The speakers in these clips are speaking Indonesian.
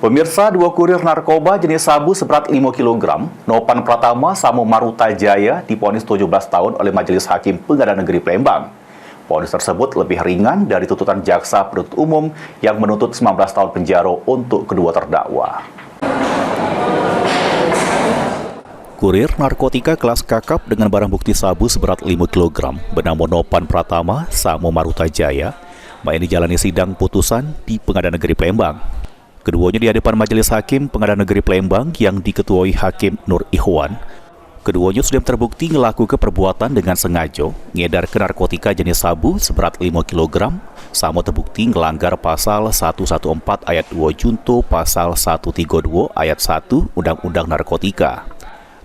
Pemirsa, dua kurir narkoba jenis sabu seberat 5 kg, Nopan Pratama Samo Maruta Jaya divonis 17 tahun oleh Majelis Hakim Pengadilan Negeri Palembang. Vonis tersebut lebih ringan dari tuntutan jaksa penuntut umum yang menuntut 19 tahun penjara untuk kedua terdakwa. Kurir narkotika kelas kakap dengan barang bukti sabu seberat 5 kg bernama Nopan Pratama Samo Maruta Jaya menjalani sidang putusan di Pengadilan Negeri Palembang. Keduanya di hadapan Majelis Hakim Pengadilan Negeri Palembang yang diketuai Hakim Nur Ikhwan. Keduanya sudah terbukti melakukan perbuatan dengan sengaja ngedar ke narkotika jenis sabu seberat 5 kg, sama terbukti melanggar pasal 114 ayat 2 junto pasal 132 ayat 1 Undang-Undang Narkotika.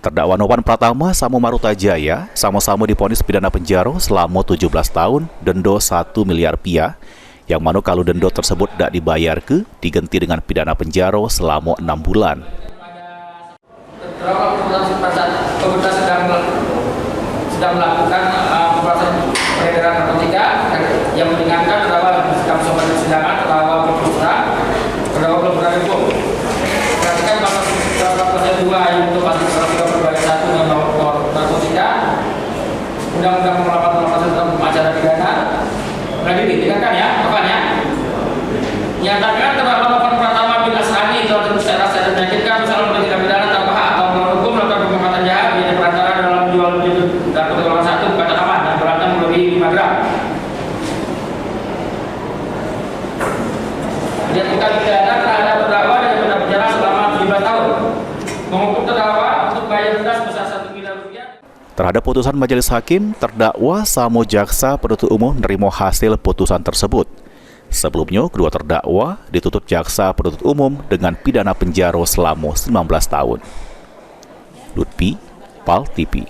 Terdakwa Nopan Pratama Samo Maruta Jaya sama-sama divonis pidana penjara selama 17 tahun, denda 1 miliar rupiah, yang mana kalau denda tersebut tidak dibayar diganti dengan pidana penjara selama 6 bulan. Pemerintah sedang melakukan pemberantasan peredaran narkotika yang meringankan terdakwa dalam suatu persidangan, terdakwa berterus terang, terdakwa belum pernah hukum. Perhatikan pasal 2 ayat untuk pasal 132 ayat 1 nomor narkotika, Undang-Undang Nomor 8 tentang acara pidana. Lagi ditinggalkan ya, kapan ya? Nyatakan terdakwa Nopan Pratama bin Ashani telah terbukti secara meyakinkan bersalah pada tindak pidana tanpa hak atau melawan hukum melakukan pengobatan jahat yaitu perantara dalam menjual beli narkotika golongan 1 pada aman dan beratnya melebihi 5 gram. Dijatuhkan pidana terhadap terdakwa dengan pidana penjara selama 17 tahun. Menghukum terdakwa untuk bayar denda sebesar 1 miliar rupiah. Terhadap putusan Majelis Hakim, terdakwa sama jaksa penuntut umum menerima hasil putusan tersebut. Sebelumnya, kedua terdakwa dituntut jaksa penuntut umum dengan pidana penjara selama 19 tahun. Lutfi, PAL TV.